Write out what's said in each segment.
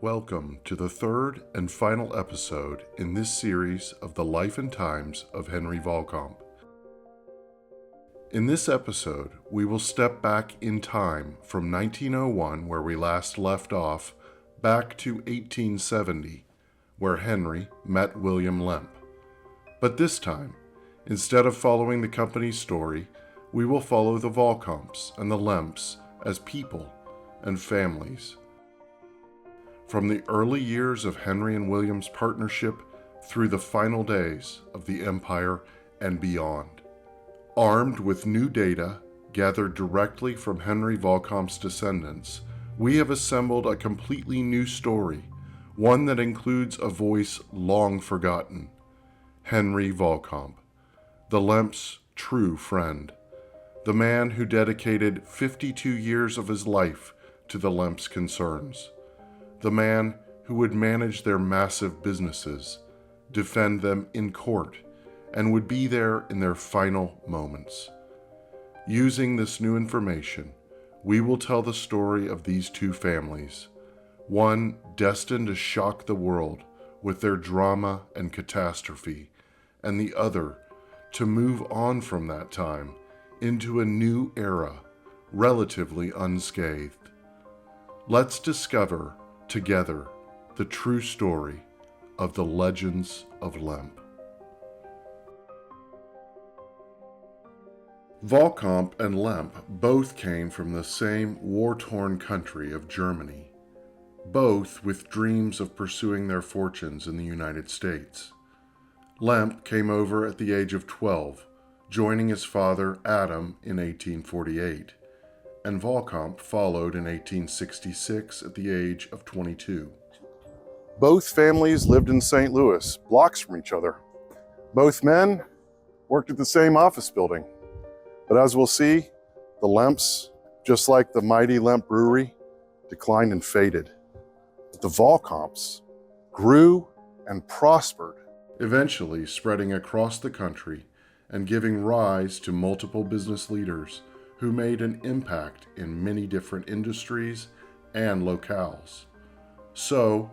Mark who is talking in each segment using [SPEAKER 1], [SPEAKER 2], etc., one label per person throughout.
[SPEAKER 1] Welcome to the third and final episode in this series of the life and times of Henry Vahlkamp. In this episode, we will step back in time from 1901, where we last left off, back to 1870, where Henry met William Lemp. But this time, instead of following the company's story, we will follow the Vahlkamps and the Lemps as people and families. From the early years of Henry and William's partnership through the final days of the empire and beyond. Armed with new data gathered directly from Henry Vahlkamp's descendants, we have assembled a completely new story, one that includes a voice long forgotten. Henry Vahlkamp, the Lemp's true friend, the man who dedicated 52 years of his life to the Lemp's concerns. The man who would manage their massive businesses, defend them in court, and would be there in their final moments. Using this new information, we will tell the story of these two families, one destined to shock the world with their drama and catastrophe, and the other to move on from that time into a new era, relatively unscathed. Let's discover together the true story of the legends of Lemp. Vahlkamp and Lemp both came from the same war-torn country of Germany, both with dreams of pursuing their fortunes in the United States. Lemp came over at the age of 12, joining his father Adam in 1848. And Vahlkamp followed in 1866 at the age of 22. Both families lived in St. Louis, blocks from each other. Both men worked at the same office building. But as we'll see, the Lemps, just like the mighty Lemp Brewery, declined and faded. But the Vahlkamps grew and prospered, eventually spreading across the country and giving rise to multiple business leaders who made an impact in many different industries and locales. So,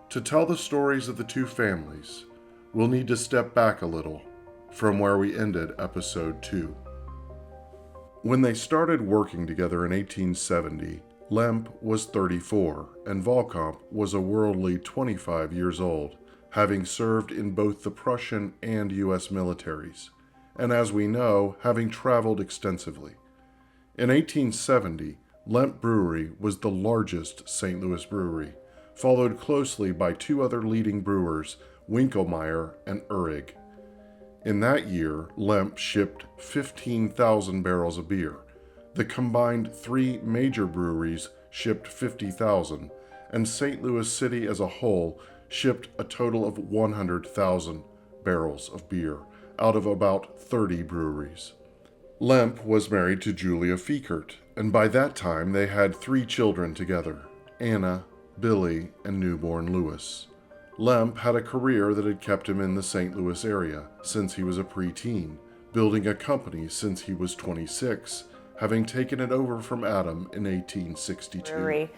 [SPEAKER 1] to tell the stories of the two families, we'll need to step back a little from where we ended episode 2. When they started working together in 1870, Lemp was 34 and Vahlkamp was a worldly 25 years old, having served in both the Prussian and U.S. militaries, and as we know, having traveled extensively. In 1870, Lemp Brewery was the largest St. Louis brewery, followed closely by two other leading brewers, Winkelmeyer and Uhrig. In that year, Lemp shipped 15,000 barrels of beer. The combined three major breweries shipped 50,000, and St. Louis City as a whole shipped a total of 100,000 barrels of beer out of about 30 breweries. Lemp was married to Julia Fiekert, and by that time they had 3 children together, Anna, Billy, and newborn Louis. Lemp had a career that had kept him in the St. Louis area since he was a preteen, building a company since he was 26, having taken it over from Adam in 1862.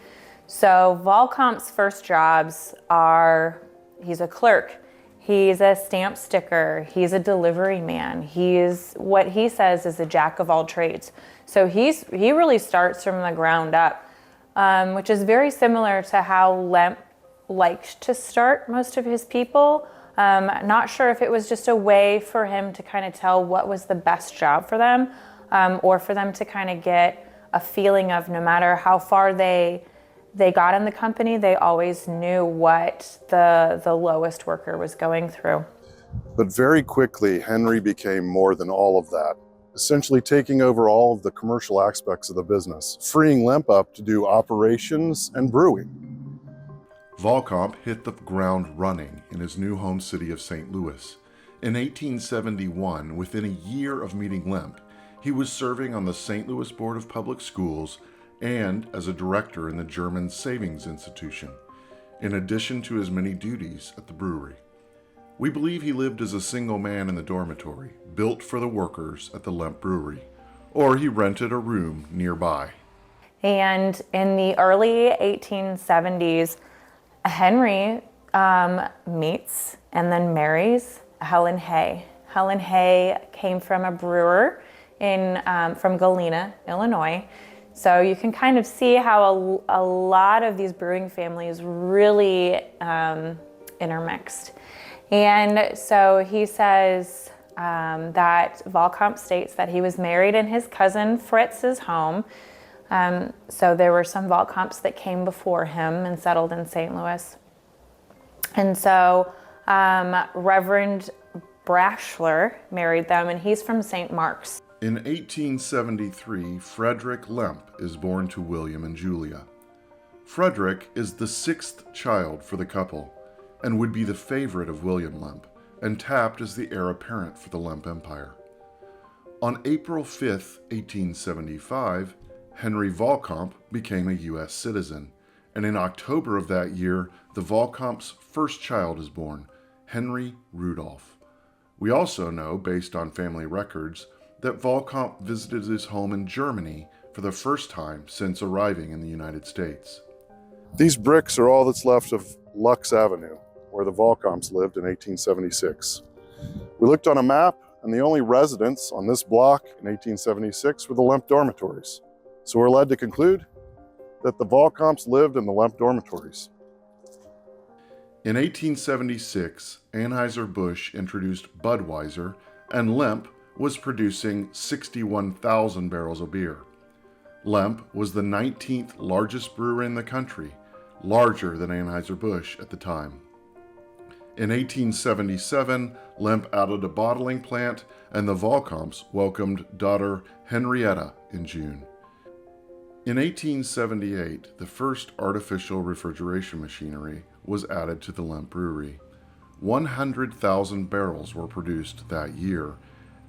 [SPEAKER 2] So Vahlkamp's first jobs are, he's a clerk. He's a stamp sticker. He's a delivery man. He's, what he says is a jack of all trades. So he really starts from the ground up, which is very similar to how Lemp liked to start most of his people. Not sure if it was just a way for him to kind of tell what was the best job for them, or for them to kind of get a feeling of no matter how far they got in the company, they always knew what the lowest worker was going through.
[SPEAKER 1] But very quickly, Henry became more than all of that, essentially taking over all of the commercial aspects of the business, freeing Lemp up to do operations and brewing. Vahlkamp hit the ground running in his new home city of St. Louis. In 1871, within a year of meeting Lemp, he was serving on the St. Louis Board of Public Schools and as a director in the German Savings Institution, in addition to his many duties at the brewery. We believe he lived as a single man in the dormitory, built for the workers at the Lemp Brewery, or he rented a room nearby.
[SPEAKER 2] And in the early 1870s, Henry meets and then marries Helen Hay. Helen Hay came from a brewer from Galena, Illinois. So you can kind of see how a lot of these brewing families really intermixed. And so he says that Vahlkamp states that he was married in his cousin Fritz's home. So there were some Vahlkamps that came before him and settled in St. Louis. And so Reverend Brashler married them, and he's from St. Mark's.
[SPEAKER 1] In 1873, Frederick Lemp is born to William and Julia. Frederick is the sixth child for the couple and would be the favorite of William Lemp and tapped as the heir apparent for the Lemp Empire. On April 5, 1875, Henry Vahlkamp became a U.S. citizen, and in October of that year, the Vahlkamp's first child is born, Henry Rudolph. We also know, based on family records, that Vahlkamp visited his home in Germany for the first time since arriving in the United States. These bricks are all that's left of Lux Avenue, where the Vahlkamps lived in 1876. We looked on a map, and the only residents on this block in 1876 were the Lemp dormitories. So we're led to conclude that the Vahlkamps lived in the Lemp dormitories. In 1876, Anheuser-Busch introduced Budweiser, and Lemp was producing 61,000 barrels of beer. Lemp was the 19th largest brewery in the country, larger than Anheuser-Busch at the time. In 1877, Lemp added a bottling plant, and the Vahlkamps welcomed daughter Henrietta in June. In 1878, the first artificial refrigeration machinery was added to the Lemp Brewery. 100,000 barrels were produced that year,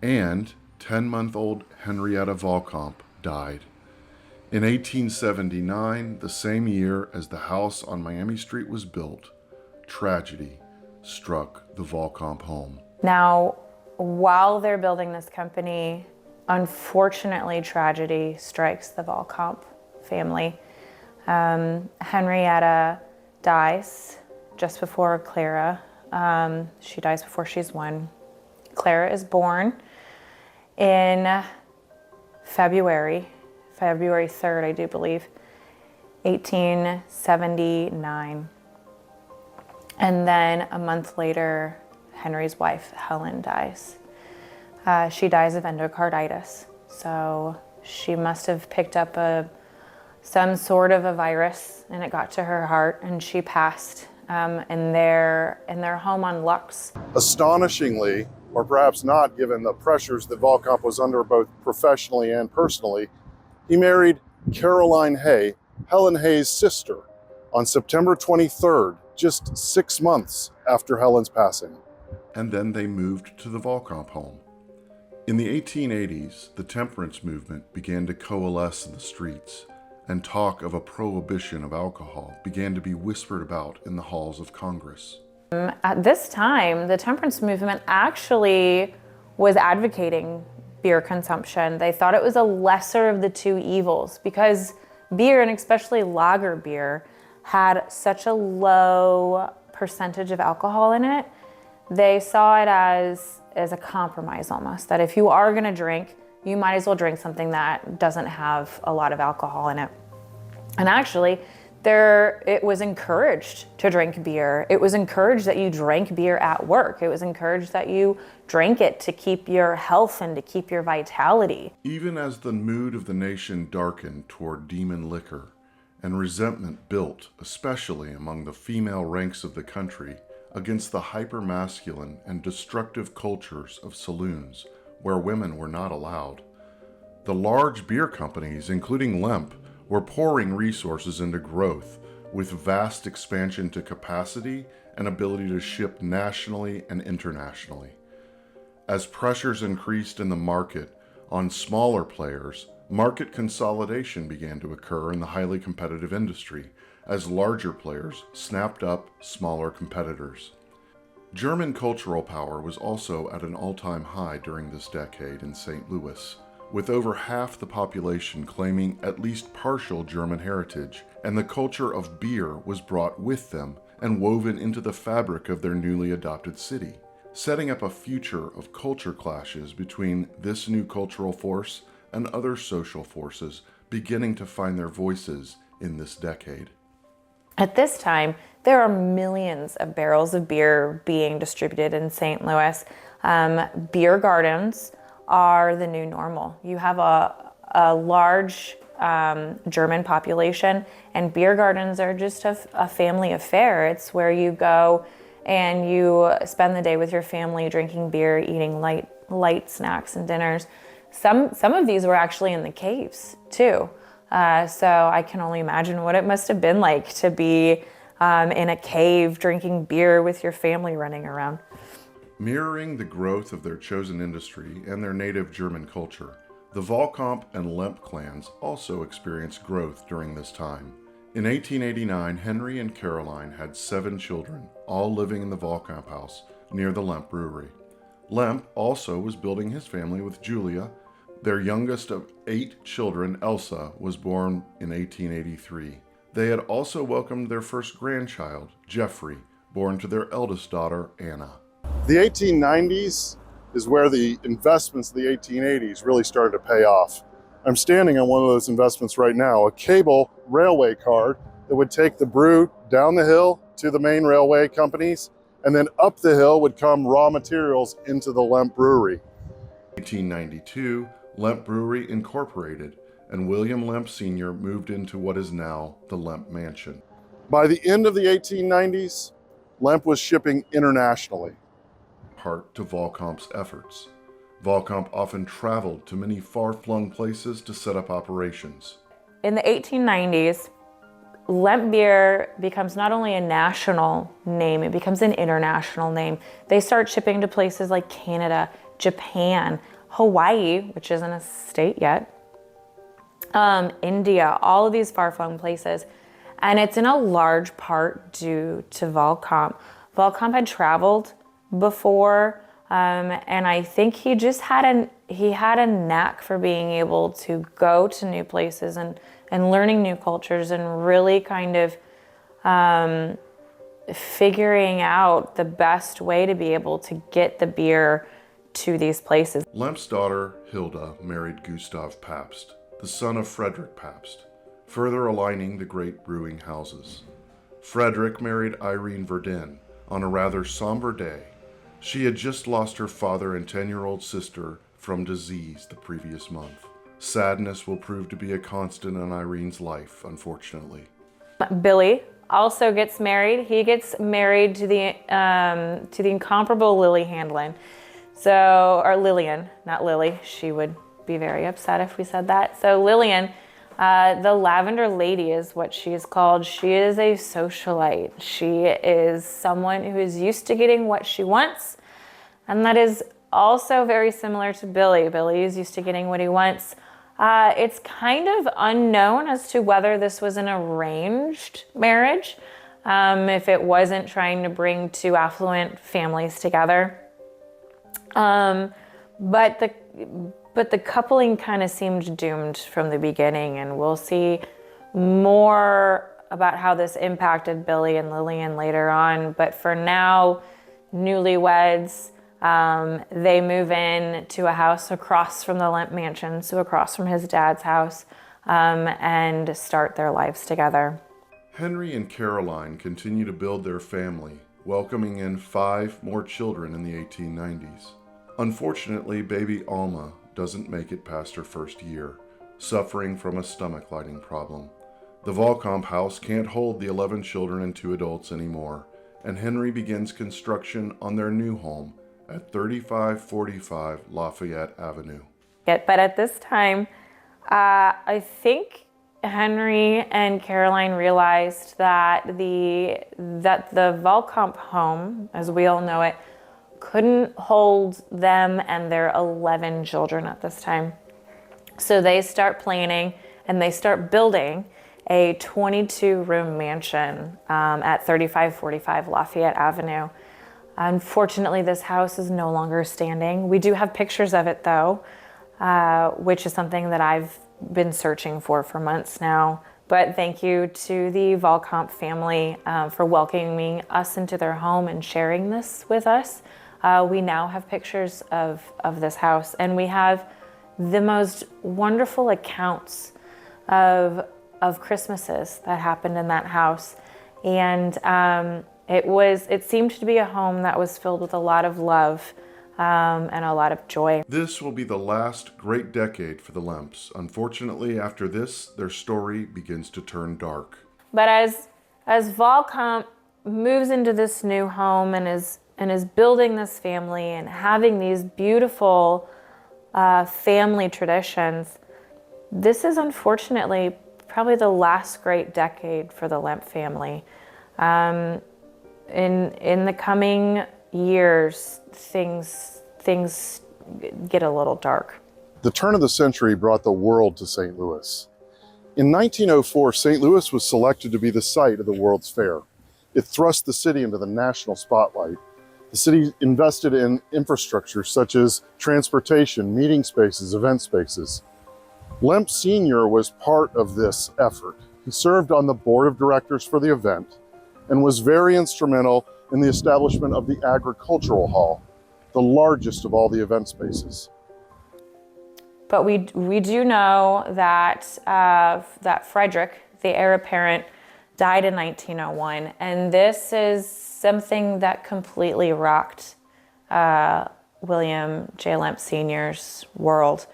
[SPEAKER 1] and 10-month-old Henrietta Vahlkamp died. In 1879, the same year as the house on Miami Street was built, tragedy struck the Vahlkamp home.
[SPEAKER 2] Now, while they're building this company, unfortunately, tragedy strikes the Vahlkamp family. Henrietta dies just before Clara. She dies before she's 1. Clara is born in February 3rd, I do believe, 1879. And then a month later, Henry's wife, Helen, dies. She dies of endocarditis. So she must have picked up some sort of a virus, and it got to her heart, and she passed in their home on Lux.
[SPEAKER 1] Astonishingly, or perhaps not given the pressures that Vahlkamp was under both professionally and personally, he married Caroline Hay, Helen Hay's sister, on September 23rd, just 6 months after Helen's passing. And then they moved to the Vahlkamp home. In the 1880s, the temperance movement began to coalesce in the streets, and talk of a prohibition of alcohol began to be whispered about in the halls of Congress.
[SPEAKER 2] At this time, the temperance movement actually was advocating beer consumption. They thought it was a lesser of the two evils because beer, and especially lager beer, had such a low percentage of alcohol in it. They saw it as a compromise almost, that if you are going to drink, you might as well drink something that doesn't have a lot of alcohol in it. And actually, it was encouraged to drink beer. It was encouraged that you drank beer at work. It was encouraged that you drank it to keep your health and to keep your vitality.
[SPEAKER 1] Even as the mood of the nation darkened toward demon liquor, and resentment built, especially among the female ranks of the country, against the hyper-masculine and destructive cultures of saloons where women were not allowed, the large beer companies, including Lemp, were pouring resources into growth with vast expansion to capacity and ability to ship nationally and internationally. As pressures increased in the market on smaller players, market consolidation began to occur in the highly competitive industry as larger players snapped up smaller competitors. German cultural power was also at an all-time high during this decade in St. Louis, with over half the population claiming at least partial German heritage, and the culture of beer was brought with them and woven into the fabric of their newly adopted city, setting up a future of culture clashes between this new cultural force and other social forces beginning to find their voices in this decade.
[SPEAKER 2] At this time, there are millions of barrels of beer being distributed in St. Louis. Beer gardens are the new normal. You have a large German population, and beer gardens are just a family affair. It's where you go and you spend the day with your family drinking beer, eating light snacks and dinners. Some of these were actually in the caves too. So I can only imagine what it must have been like to be in a cave drinking beer with your family running around.
[SPEAKER 1] Mirroring the growth of their chosen industry and their native German culture, the Vahlkamp and Lemp clans also experienced growth during this time. In 1889, Henry and Caroline had 7 children, all living in the Vahlkamp house near the Lemp Brewery. Lemp also was building his family with Julia. Their youngest of 8 children, Elsa, was born in 1883. They had also welcomed their first grandchild, Jeffrey, born to their eldest daughter, Anna.
[SPEAKER 3] The 1890s is where the investments of the 1880s really started to pay off. I'm standing on one of those investments right now, a cable railway car that would take the brew down the hill to the main railway companies, and then up the hill would come raw materials into the Lemp Brewery.
[SPEAKER 1] 1892, Lemp Brewery incorporated, and William Lemp Sr. moved into what is now the Lemp Mansion.
[SPEAKER 3] By the end of the 1890s, Lemp was shipping internationally.
[SPEAKER 1] Part to Vahlkamp's efforts. Vahlkamp often traveled to many far-flung places to set up operations.
[SPEAKER 2] In the 1890s, Lemp beer becomes not only a national name, it becomes an international name. They start shipping to places like Canada, Japan, Hawaii, which isn't a state yet, India, all of these far-flung places. And it's in a large part due to Vahlkamp. Vahlkamp had traveled before, and I think he just had a knack for being able to go to new places and learning new cultures and really kind of figuring out the best way to be able to get the beer to these places.
[SPEAKER 1] Lemp's daughter, Hilda, married Gustav Pabst, the son of Frederick Pabst, further aligning the great brewing houses. Frederick married Irene Verdun on a rather somber day. She had just lost her father and 10-year-old sister from disease the previous month. Sadness will prove to be a constant in Irene's life, unfortunately.
[SPEAKER 2] Billy also gets married. He gets married to the incomparable Lily Handlin. Or Lillian, not Lily. She would be very upset if we said that. So Lillian, the Lavender Lady is what she is called. She is a socialite. She is someone who is used to getting what she wants. And that is also very similar to Billy. Billy is used to getting what he wants. It's kind of unknown as to whether this was an arranged marriage, if it wasn't trying to bring 2 affluent families together. But the coupling kind of seemed doomed from the beginning, and we'll see more about how this impacted Billy and Lillian later on. But for now, newlyweds, they move in to a house across from the Lemp Mansion, so across from his dad's house, and start their lives together.
[SPEAKER 1] Henry and Caroline continue to build their family, welcoming in 5 more children in the 1890s. Unfortunately, baby Alma doesn't make it past her first year, suffering from a stomach lining problem. The Vahlkamp house can't hold the 11 children and 2 adults anymore, and Henry begins construction on their new home at 3545 Lafayette Avenue.
[SPEAKER 2] But at this time, I think Henry and Caroline realized that the Vahlkamp home, as we all know it, couldn't hold them and their 11 children at this time. So they start planning and they start building a 22-room mansion at 3545 Lafayette Avenue. Unfortunately, this house is no longer standing. We do have pictures of it though, which is something that I've been searching for months now. But thank you to the Vahlkamp family for welcoming us into their home and sharing this with us. We now have pictures of this house, and we have the most wonderful accounts of Christmases that happened in that house. And it seemed to be a home that was filled with a lot of love and a lot of joy.
[SPEAKER 1] This will be the last great decade for the Lemps. Unfortunately, after this, their story begins to turn dark.
[SPEAKER 2] But as Vahlkamp moves into this new home and is building this family and having these beautiful family traditions, this is unfortunately probably the last great decade for the Lemp family. In the coming years, things get a little dark.
[SPEAKER 3] The turn of the century brought the world to St. Louis. In 1904, St. Louis was selected to be the site of the World's Fair. It thrust the city into the national spotlight. The city invested in infrastructure such as transportation, meeting spaces, event spaces. Lemp Sr. was part of this effort. He served on the board of directors for the event and was very instrumental in the establishment of the Agricultural Hall, the largest of all the event spaces.
[SPEAKER 2] But we do know that that Frederick, the heir apparent, died in 1901, and this is something that completely rocked William J. Lemp Sr.'s world.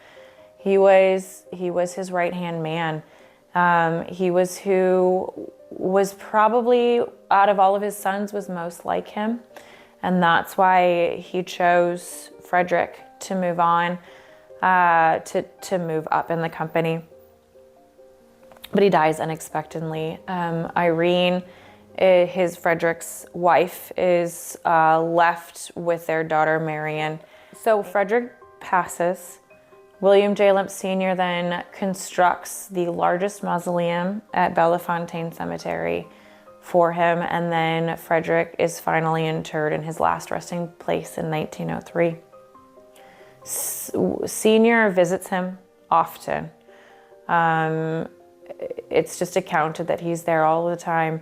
[SPEAKER 2] He was his right-hand man. He was who was probably, out of all of his sons, was most like him. And that's why he chose Frederick to move on, to move up in the company. But he dies unexpectedly. Irene, Frederick's wife, is left with their daughter Marion. So Frederick passes. William J. Lemp Sr. then constructs the largest mausoleum at Bellefontaine Cemetery for him, and then Frederick is finally interred in his last resting place in 1903. Senior visits him often. It's just accounted that he's there all the time.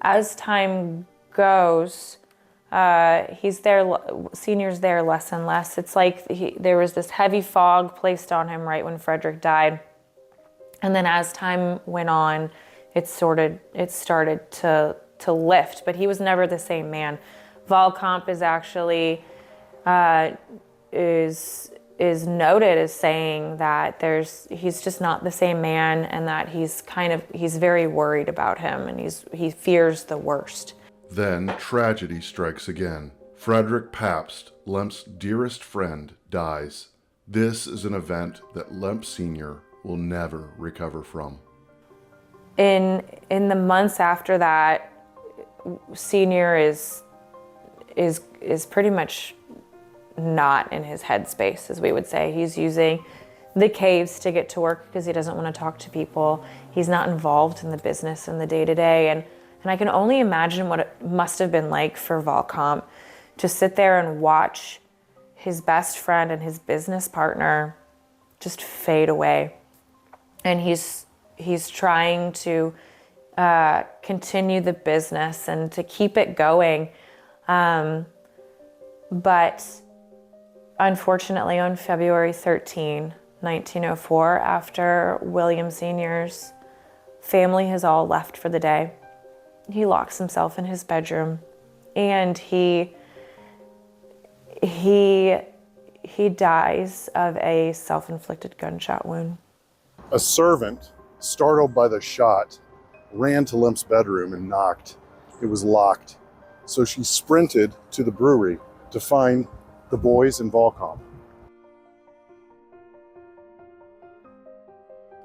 [SPEAKER 2] As time goes, Senior's there less and less. It's like there was this heavy fog placed on him right when Frederick died. And then as time went on, it started to lift, but he was never the same man. Vahlkamp is actually is noted as saying that he's just not the same man, and that he's very worried about him, and he fears the worst.
[SPEAKER 1] Then tragedy strikes again. Frederick Pabst, Lemp's dearest friend, dies. This is an event that Lemp Sr. will never recover from.
[SPEAKER 2] In the months after that, Senior is pretty much not in his headspace, as we would say. He's using the caves to get to work because he doesn't want to talk to people. He's not involved in the business and the day-to-day. And I can only imagine what it must have been like for Vahlkamp to sit there and watch his best friend and his business partner just fade away. And he's trying to continue the business and to keep it going. But unfortunately, on February 13, 1904, after William Sr.'s family has all left for the day, he locks himself in his bedroom, and he dies of a self-inflicted gunshot wound.
[SPEAKER 3] A servant, startled by the shot, ran to Lemp's bedroom and knocked. It was locked. So she sprinted to the brewery to find the boys and Vahlkamp.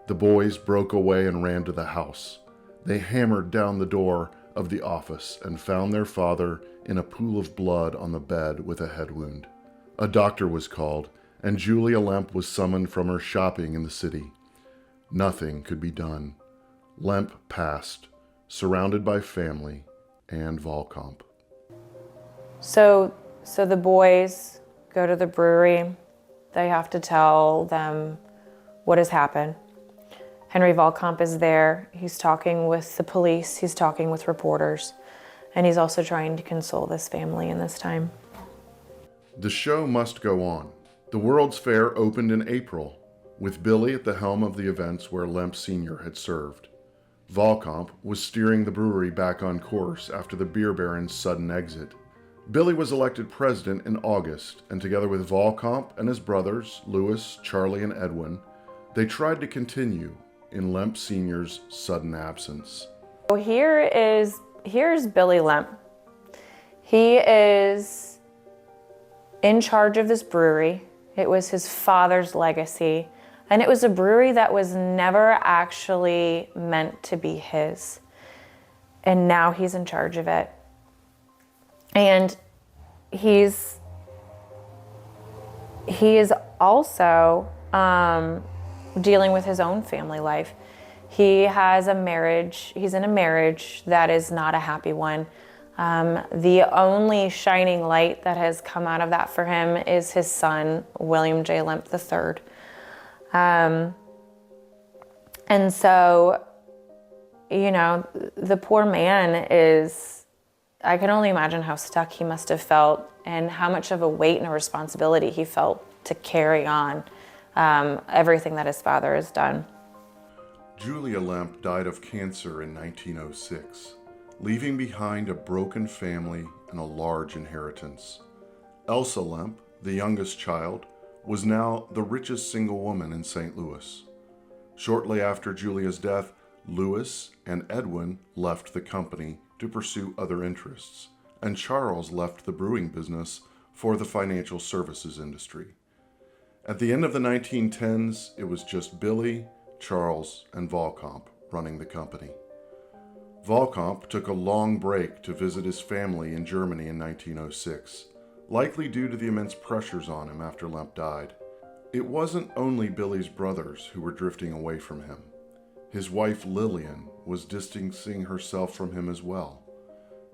[SPEAKER 1] The boys broke away and ran to the house. They hammered down the door of the office and found their father in a pool of blood on the bed with a head wound. A doctor was called, and Julia Lemp was summoned from her shopping in the city. Nothing could be done. Lemp passed, surrounded by family and Vahlkamp.
[SPEAKER 2] So the boys go to the brewery. They have to tell them what has happened. Henry Vahlkamp is there. He's talking with the police, he's talking with reporters, and he's also trying to console this family in this time.
[SPEAKER 1] The show must go on. The World's Fair opened in April, with Billy at the helm of the events where Lemp Sr. had served. Vahlkamp was steering the brewery back on course after the beer baron's sudden exit. Billy was elected president in August, and together with Vahlkamp and his brothers, Louis, Charlie, and Edwin, they tried to continue in Lemp Sr.'s sudden absence.
[SPEAKER 2] So here's Billy Lemp. He is in charge of this brewery. It was his father's legacy, and it was a brewery that was never actually meant to be his. And now he's in charge of it. And he is also dealing with his own family life. He has a marriage, he's in a marriage that is not a happy one. The only shining light that has come out of that for him is his son, William J. Lemp III. And so, you know, the poor man I can only imagine how stuck he must have felt and how much of a weight and a responsibility he felt to carry on everything that his father has done.
[SPEAKER 1] Julia Lemp died of cancer in 1906, leaving behind a broken family and a large inheritance. Elsa Lemp, the youngest child, was now the richest single woman in St. Louis. Shortly after Julia's death, Louis and Edwin left the company to pursue other interests, and Charles left the brewing business for the financial services industry. At the end of the 1910s, it was just Billy, Charles, and Vahlkamp running the company. Vahlkamp took a long break to visit his family in Germany in 1906, likely due to the immense pressures on him after Lemp died. It wasn't only Billy's brothers who were drifting away from him. His wife Lillian was distancing herself from him as well.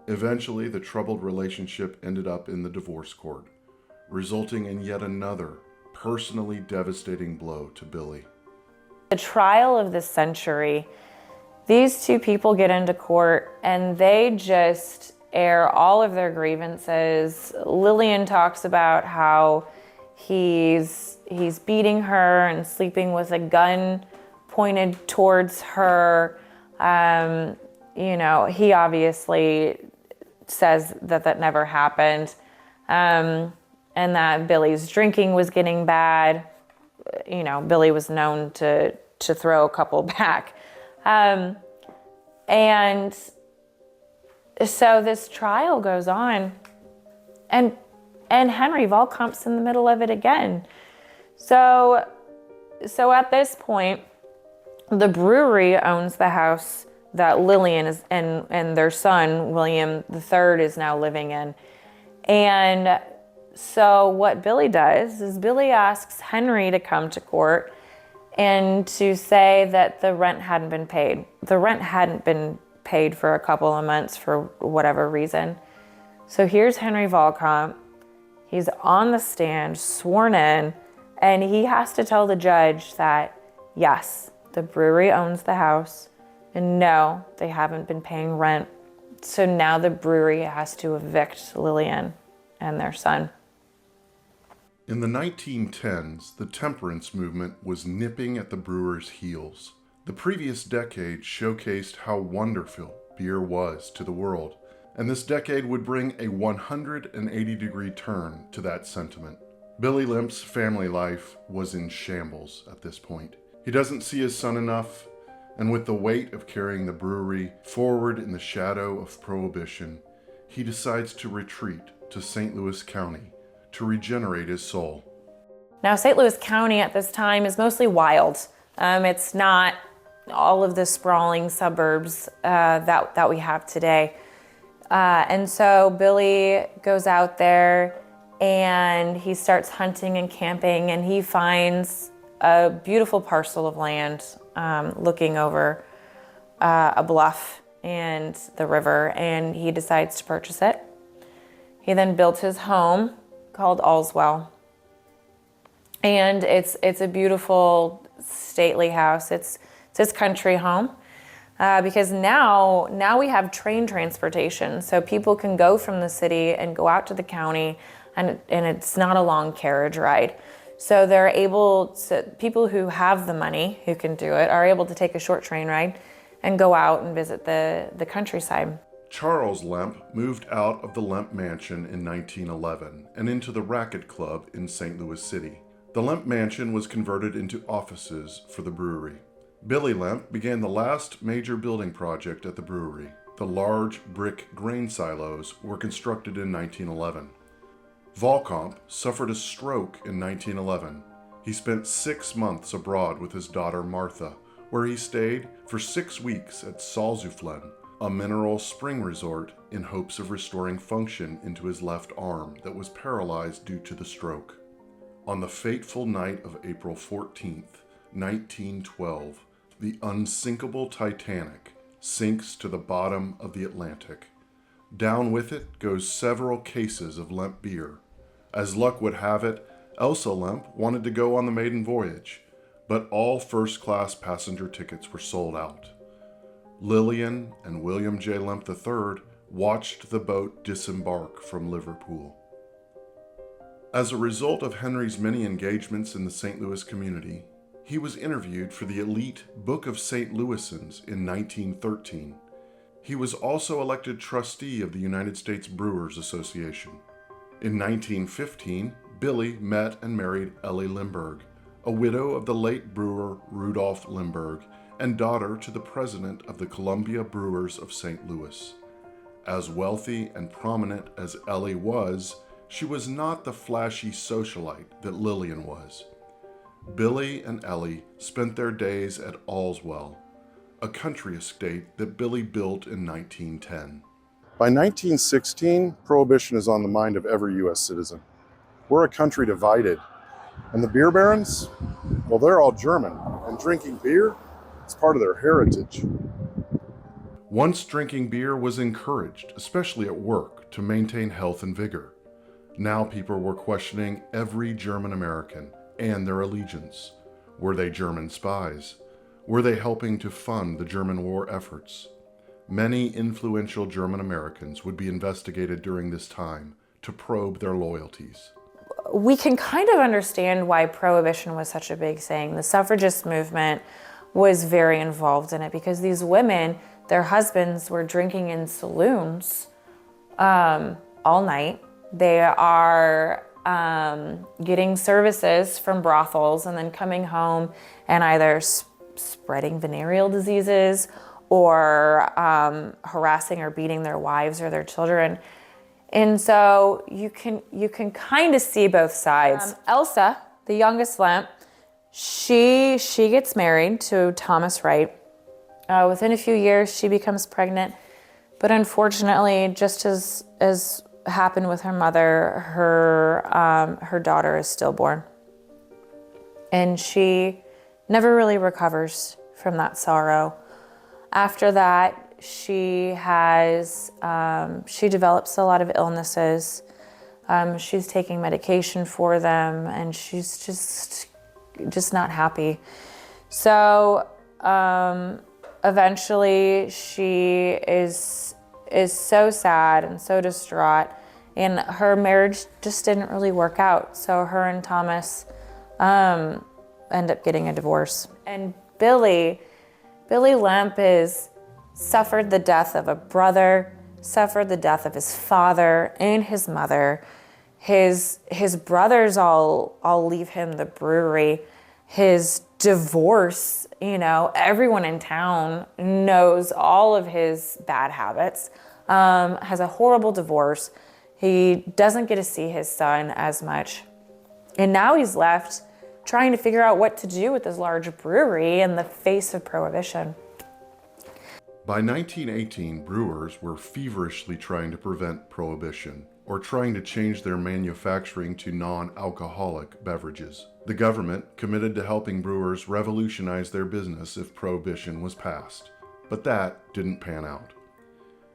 [SPEAKER 1] Eventually, the troubled relationship ended up in the divorce court, resulting in yet another personally devastating blow to Billy.
[SPEAKER 2] The trial of the century, these two people get into court and they just air all of their grievances. Lillian talks about how he's beating her and sleeping with a gun pointed towards her. You know, he obviously says that never happened, and that Billy's drinking was getting bad. You know, Billy was known to throw a couple back. And so this trial goes on, and Henry Vahlkamp's in the middle of it again. So at this point, the brewery owns the house that Lillian and their son, William III, is now living in. And so what Billy does is Billy asks Henry to come to court and to say that the rent hadn't been paid. The rent hadn't been paid for a couple of months for whatever reason. So here's Henry Vahlkamp. He's on the stand, sworn in, and he has to tell the judge that, yes, the brewery owns the house, and no, they haven't been paying rent. So now the brewery has to evict Lillian and their son.
[SPEAKER 1] In the 1910s, the temperance movement was nipping at the brewers' heels. The previous decade showcased how wonderful beer was to the world, and this decade would bring a 180-degree turn to that sentiment. Billy Lemp's family life was in shambles at this point. He doesn't see his son enough, and with the weight of carrying the brewery forward in the shadow of Prohibition, he decides to retreat to St. Louis County to regenerate his soul.
[SPEAKER 2] Now, St. Louis County at this time is mostly wild. It's not all of the sprawling suburbs that we have today. And so Billy goes out there and he starts hunting and camping, and he finds a beautiful parcel of land looking over a bluff and the river, and he decides to purchase it. He then built his home called Allswell. And it's a beautiful, stately house. It's It's his country home. Because now we have train transportation, so people can go from the city and go out to the county, and it's not a long carriage ride. So they're able to, people who have the money, who can do it, are able to take a short train ride and go out and visit the countryside.
[SPEAKER 1] Charles Lemp moved out of the Lemp Mansion in 1911 and into the Racket Club in St. Louis City. The Lemp Mansion was converted into offices for the brewery. Billy Lemp began the last major building project at the brewery. The large brick grain silos were constructed in 1911. Vahlkamp suffered a stroke in 1911. He spent 6 months abroad with his daughter Martha, where he stayed for 6 weeks at Salzuflen, a mineral spring resort, in hopes of restoring function into his left arm that was paralyzed due to the stroke. On the fateful night of April 14th, 1912, the unsinkable Titanic sinks to the bottom of the Atlantic. Down with it goes several cases of Lemp beer. As luck would have it, Elsa Lemp wanted to go on the maiden voyage, but all first-class passenger tickets were sold out. Lillian and William J. Lemp III watched the boat disembark from Liverpool. As a result of Henry's many engagements in the St. Louis community, he was interviewed for the elite Book of St. Louisans in 1913. He was also elected trustee of the United States Brewers Association. In 1915, Billy met and married Ellie Limburg, a widow of the late brewer Rudolph Limburg and daughter to the president of the Columbia Brewers of St. Louis. As wealthy and prominent as Ellie was, she was not the flashy socialite that Lillian was. Billy and Ellie spent their days at Allswell, a country estate that Billy built in 1910.
[SPEAKER 3] By 1916, Prohibition is on the mind of every U.S. citizen. We're a country divided. And the beer barons? Well, they're all German, and drinking beer, it's part of their heritage.
[SPEAKER 1] Once drinking beer was encouraged, especially at work, to maintain health and vigor. Now people were questioning every German American and their allegiance. Were they German spies? Were they helping to fund the German war efforts? Many influential German Americans would be investigated during this time to probe their loyalties.
[SPEAKER 2] We can kind of understand why Prohibition was such a big thing. The suffragist movement was very involved in it because these women, their husbands were drinking in saloons all night. They are getting services from brothels and then coming home and either spreading venereal diseases or harassing or beating their wives or their children. And so you can kind of see both sides. Elsa, the youngest Lemp, she gets married to Thomas Wright. Within a few years, she becomes pregnant. But unfortunately, just as happened with her mother, her daughter is stillborn. And she never really recovers from that sorrow. After that, she develops a lot of illnesses. She's taking medication for them, and she's just not happy. So eventually, she is so sad and so distraught, and her marriage just didn't really work out. So her and Thomas end up getting a divorce. And Billy Lemp suffered the death of a brother, suffered the death of his father and his mother. His brothers all leave him the brewery. His divorce, everyone in town knows all of his bad habits, has a horrible divorce. He doesn't get to see his son as much. And now he's left trying to figure out what to do with this large brewery in the face of Prohibition.
[SPEAKER 1] By 1918, brewers were feverishly trying to prevent Prohibition, or trying to change their manufacturing to non-alcoholic beverages. The government committed to helping brewers revolutionize their business if Prohibition was passed, but that didn't pan out.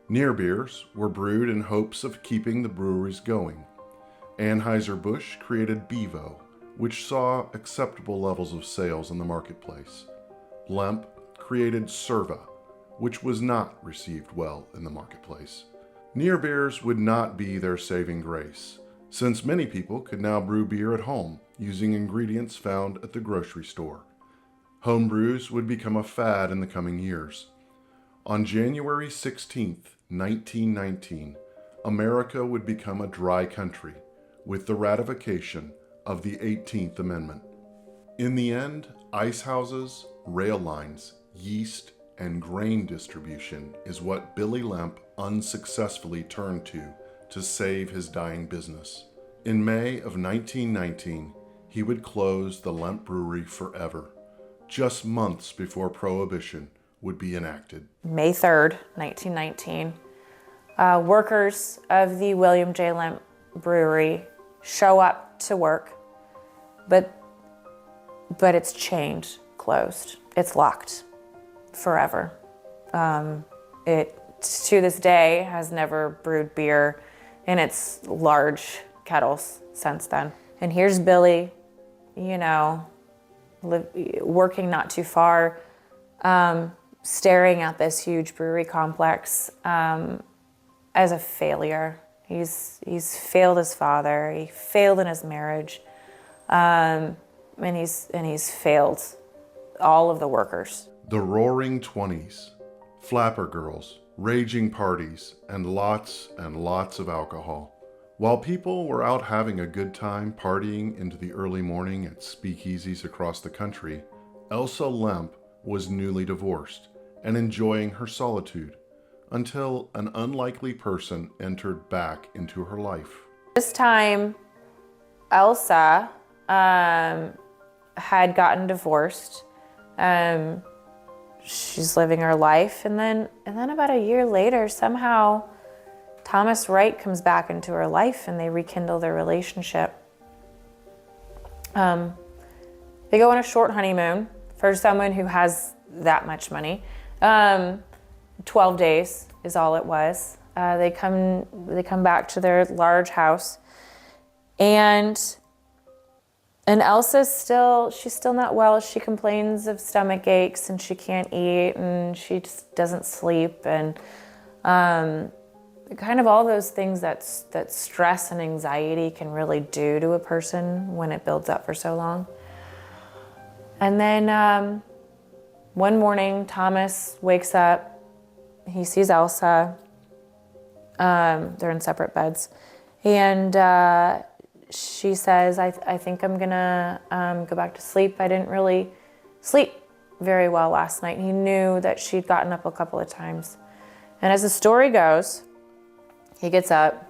[SPEAKER 1] Near beers were brewed in hopes of keeping the breweries going. Anheuser-Busch created Bevo, which saw acceptable levels of sales in the marketplace. Lemp created Serva, which was not received well in the marketplace. Near beers would not be their saving grace, since many people could now brew beer at home using ingredients found at the grocery store. Home brews would become a fad in the coming years. On January 16, 1919, America would become a dry country with the ratification of the 18th Amendment. In the end, ice houses, rail lines, yeast, and grain distribution is what Billy Lemp unsuccessfully turned to save his dying business. In May of 1919, he would close the Lemp Brewery forever, just months before Prohibition would be enacted.
[SPEAKER 2] May 3rd, 1919, workers of the William J. Lemp Brewery show up to work, but it's chained, closed. It's locked forever. It, to this day, has never brewed beer in its large kettles since then. And here's Billy, working not too far, staring at this huge brewery complex as a failure. He's failed his father. He failed in his marriage, and he's failed all of the workers.
[SPEAKER 1] The roaring 20s, flapper girls, raging parties, and lots of alcohol. While people were out having a good time partying into the early morning at speakeasies across the country, Elsa Lemp was newly divorced and enjoying her solitude until an unlikely person entered back into her life.
[SPEAKER 2] This time, Elsa had gotten divorced. She's living her life, and then about a year later, somehow Thomas Wright comes back into her life and they rekindle their relationship. They go on a short honeymoon for someone who has that much money. 12 days is all it was. They come back to their large house, and Elsa's she's still not well. She complains of stomach aches and she can't eat and she just doesn't sleep, and kind of all those things that stress and anxiety can really do to a person when it builds up for so long. And then one morning, Thomas wakes up. He sees Elsa. They're in separate beds, and she says, I think I'm gonna go back to sleep. I didn't really sleep very well last night. He knew that she'd gotten up a couple of times. And as the story goes, he gets up,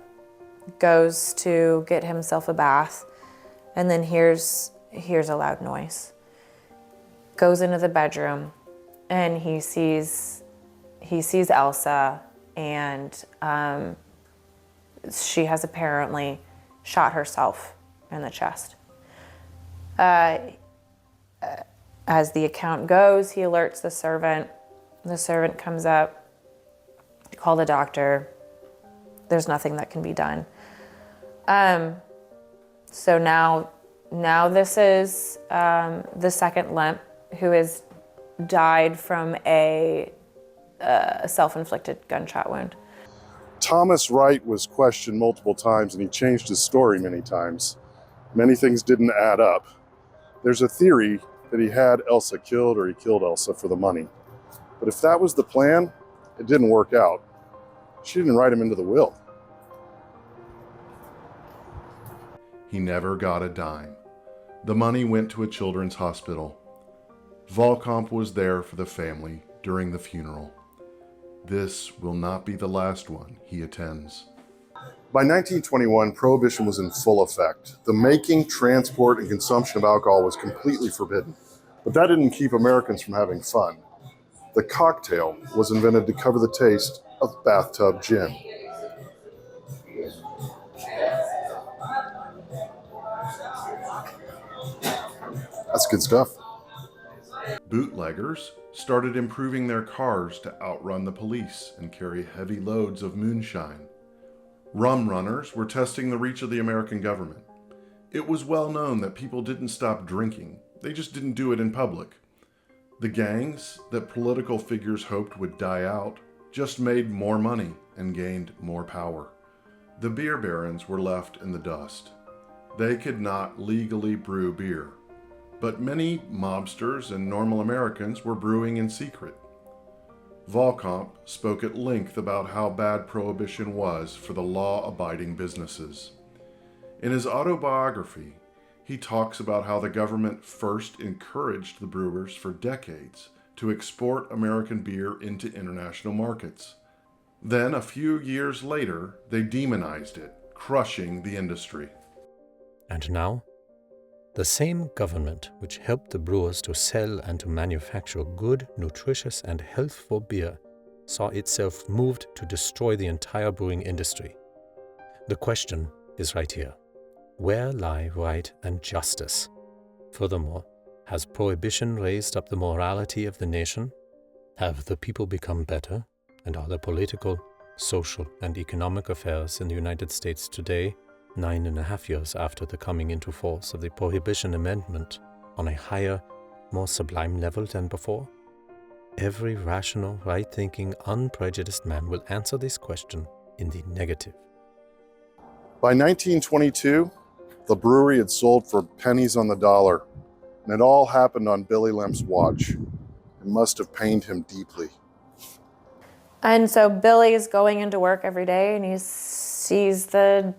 [SPEAKER 2] goes to get himself a bath, and then hears a loud noise. Goes into the bedroom, and he sees Elsa, and she has apparently shot herself in the chest. As the account goes, he alerts the servant. The servant comes up, call the doctor. There's nothing that can be done. So now this is the second Lemp who has died from a self-inflicted gunshot wound.
[SPEAKER 3] Thomas Wright was questioned multiple times, and he changed his story many times. Many things didn't add up. There's a theory that he had Elsa killed, or he killed Elsa for the money. But if that was the plan, it didn't work out. She didn't write him into the will.
[SPEAKER 1] He never got a dime. The money went to a children's hospital. Vahlkamp was there for the family during the funeral. This will not be the last one he attends.
[SPEAKER 3] By 1921, Prohibition was in full effect. The making, transport, and consumption of alcohol was completely forbidden. But that didn't keep Americans from having fun. The cocktail was invented to cover the taste of bathtub gin. That's good stuff.
[SPEAKER 1] Bootleggers started improving their cars to outrun the police and carry heavy loads of moonshine. Rum runners were testing the reach of the American government. It was well known that people didn't stop drinking. They just didn't do it in public. The gangs that political figures hoped would die out just made more money and gained more power. The beer barons were left in the dust. They could not legally brew beer, but many mobsters and normal Americans were brewing in secret. Vahlkamp spoke at length about how bad prohibition was for the law-abiding businesses. In his autobiography, he talks about how the government first encouraged the brewers for decades to export American beer into international markets. Then, a few years later, they demonized it, crushing the industry.
[SPEAKER 4] And now, the same government which helped the brewers to sell and to manufacture good, nutritious, and healthful beer saw itself moved to destroy the entire brewing industry. The question is right here. Where lie right and justice? Furthermore, has prohibition raised up the morality of the nation? Have the people become better? And are the political, social, and economic affairs in the United States today, 9.5 years after the coming into force of the Prohibition Amendment, on a higher, more sublime level than before? Every rational, right-thinking, unprejudiced man will answer this question in the negative.
[SPEAKER 3] By 1922, the brewery had sold for pennies on the dollar, and it all happened on Billy Lemp's watch. It must have pained him deeply.
[SPEAKER 2] And so Billy is going into work every day and he sees the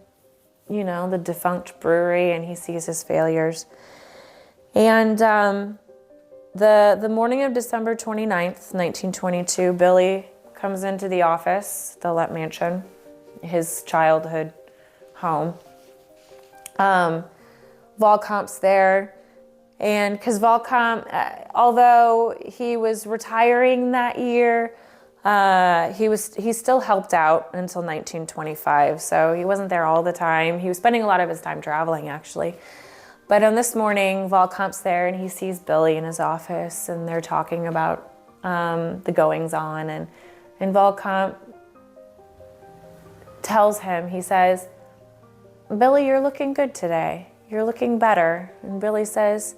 [SPEAKER 2] defunct brewery and he sees his failures. And the morning of December 29th, 1922, Billy comes into the office, the Lemp Mansion, his childhood home. Vahlkamp's there. And because Vahlkamp, although he was retiring that year, he still helped out until 1925. So he wasn't there all the time. He was spending a lot of his time traveling, actually. But on this morning, Vahlkamp's there and he sees Billy in his office and they're talking about the goings on. And Vahlkamp tells him, he says, "Billy, you're looking good today. You're looking better." And Billy says,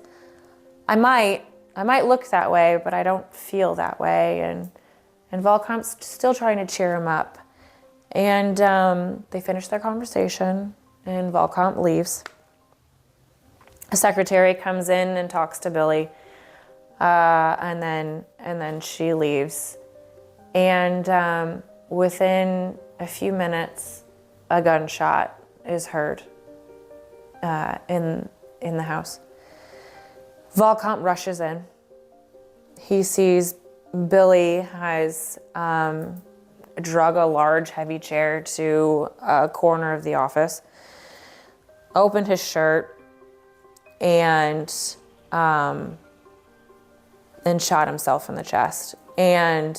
[SPEAKER 2] I might look that way, but I don't feel that way. And Vahlkamp's still trying to cheer him up. And they finish their conversation and Vahlkamp leaves. A secretary comes in and talks to Billy, and then she leaves. And within a few minutes, a gunshot is heard in the house. Vahlkamp rushes in. He sees Billy has drug a large, heavy chair to a corner of the office, opened his shirt, and shot himself in the chest. And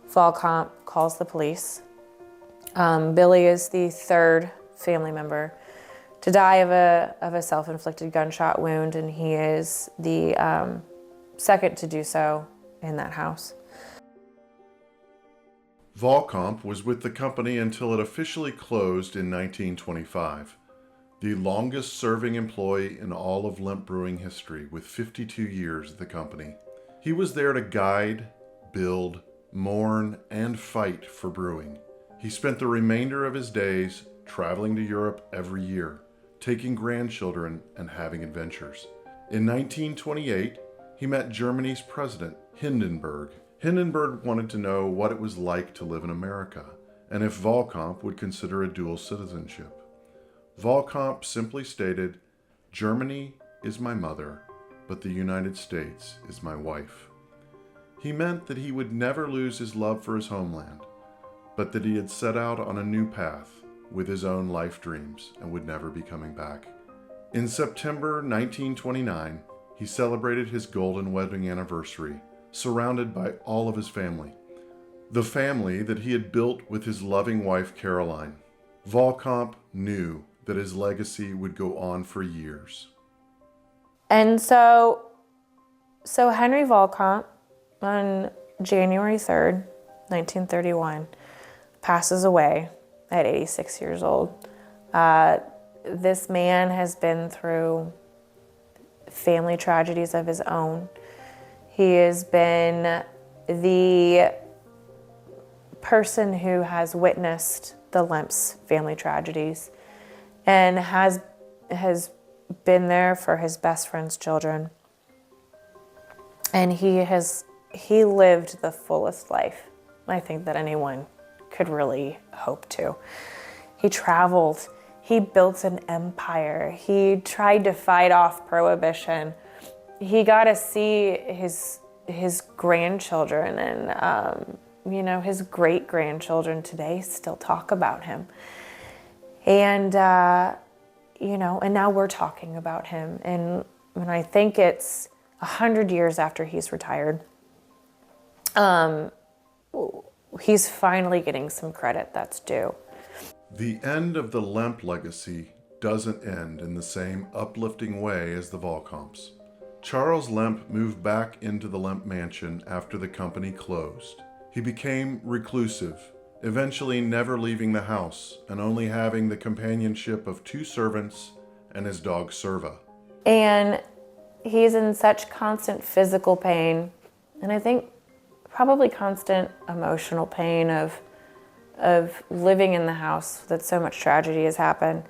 [SPEAKER 2] Vahlkamp calls the police. Billy is the third family member to die of a self-inflicted gunshot wound, and he is the second to do so in that house.
[SPEAKER 1] Vahlkamp was with the company until it officially closed in 1925, the longest-serving employee in all of Lemp Brewing history, with 52 years at the company. He was there to guide, build, mourn, and fight for brewing. He spent the remainder of his days traveling to Europe every year, taking grandchildren and having adventures. In 1928, he met Germany's president, Hindenburg. Hindenburg wanted to know what it was like to live in America, and if Vahlkamp would consider a dual citizenship. Vahlkamp simply stated, "Germany is my mother, but the United States is my wife." He meant that he would never lose his love for his homeland, but that he had set out on a new path with his own life dreams and would never be coming back. In September 1929, he celebrated his golden wedding anniversary, surrounded by all of his family, the family that he had built with his loving wife Caroline. Vahlkamp knew that his legacy would go on for years.
[SPEAKER 2] And so Henry Vahlkamp, on January 3rd, 1931, passes away at 86 years old. This man has been through family tragedies of his own. He has been the person who has witnessed the Lemp's family tragedies and has been there for his best friend's children. And he lived the fullest life I think that anyone could really hope to. He traveled, he built an empire, he tried to fight off prohibition. He got to see his grandchildren, and his great-grandchildren today still talk about him. And and now we're talking about him. And I think it's 100 years after he's retired, he's finally getting some credit that's due.
[SPEAKER 1] The end of the Lemp legacy doesn't end in the same uplifting way as the Vahlkamps. Charles Lemp moved back into the Lemp mansion after the company closed. He became reclusive, eventually never leaving the house and only having the companionship of 2 servants and his dog Serva.
[SPEAKER 2] And he's in such constant physical pain, and I think probably constant emotional pain of living in the house that so much tragedy has happened.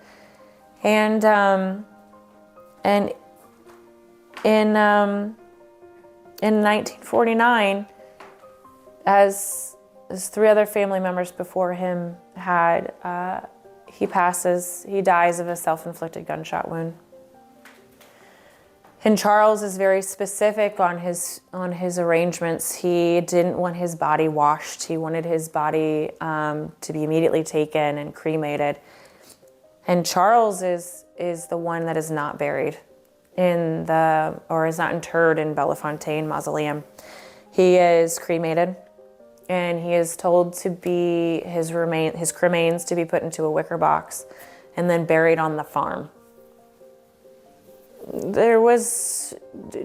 [SPEAKER 2] And in 1949, as 3 other family members before him had, he dies of a self-inflicted gunshot wound. And Charles is very specific on his arrangements. He didn't want his body washed. He wanted his body to be immediately taken and cremated. And Charles is the one that is not buried is not interred in Bellefontaine Mausoleum. He is cremated, and he is told to be his cremains to be put into a wicker box and then buried on the farm.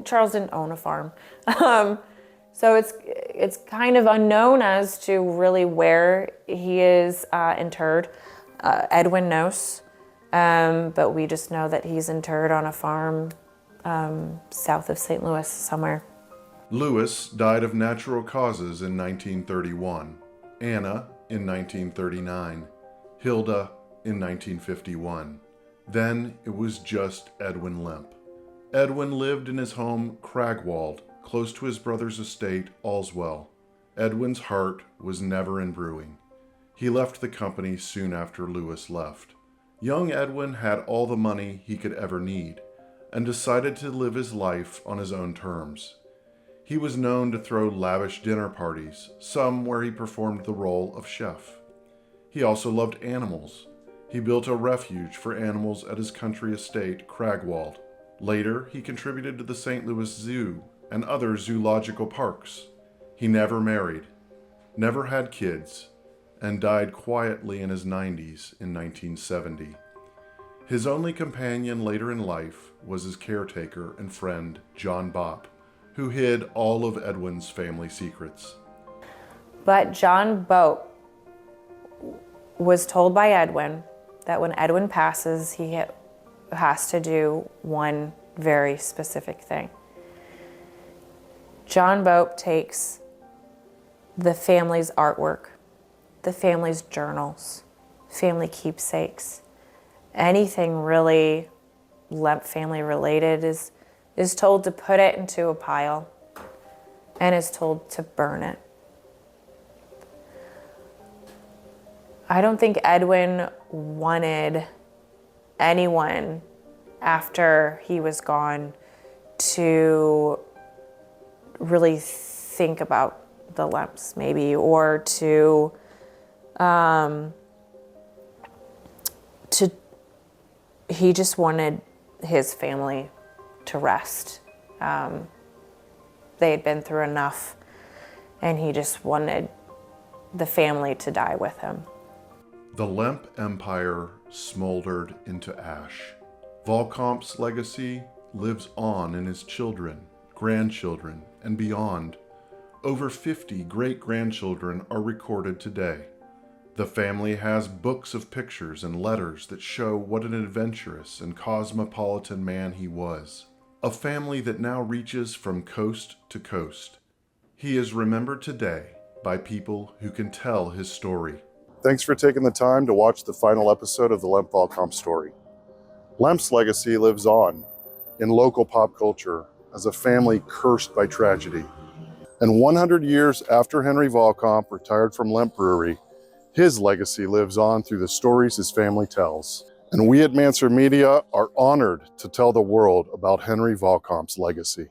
[SPEAKER 2] Charles didn't own a farm. So it's kind of unknown as to really where he is interred. Edwin knows, but we just know that he's interred on a farm south of St. Louis somewhere.
[SPEAKER 1] Louis died of natural causes in 1931, Anna in 1939, Hilda in 1951. Then it was just Edwin Lemp. Edwin lived in his home Cragwald, close to his brother's estate, Allswell. Edwin's heart was never in brewing. He left the company soon after Louis left. Young Edwin had all the money he could ever need, and decided to live his life on his own terms. He was known to throw lavish dinner parties, some where he performed the role of chef. He also loved animals. He built a refuge for animals at his country estate, Cragwald. Later, he contributed to the St. Louis Zoo and other zoological parks. He never married, never had kids, and died quietly in his 90s in 1970. His only companion later in life was his caretaker and friend, John Bopp, who hid all of Edwin's family secrets.
[SPEAKER 2] But John Bopp was told by Edwin that when Edwin passes, he has to do one very specific thing. John Bopp takes the family's artwork, the family's journals, family keepsakes, anything really Lemp family related is told to put it into a pile and is told to burn it. I don't think Edwin wanted anyone after he was gone to really think about the Lemps, maybe, or he just wanted his family to rest. They had been through enough, and he just wanted the family to die with him.
[SPEAKER 1] The Lemp Empire smoldered into ash. Vahlkamp's legacy lives on in his children, grandchildren, and beyond. Over 50 great-grandchildren are recorded today. The family has books of pictures and letters that show what an adventurous and cosmopolitan man he was. a family that now reaches from coast to coast. He is remembered today by people who can tell his story.
[SPEAKER 3] Thanks for taking the time to watch the final episode of the Lemp Vahlkamp story. Lemp's legacy lives on in local pop culture as a family cursed by tragedy. And 100 years after Henry Vahlkamp retired from Lemp Brewery, his legacy lives on through the stories his family tells. And we at Mansard Media are honored to tell the world about Henry Vahlkamp's legacy.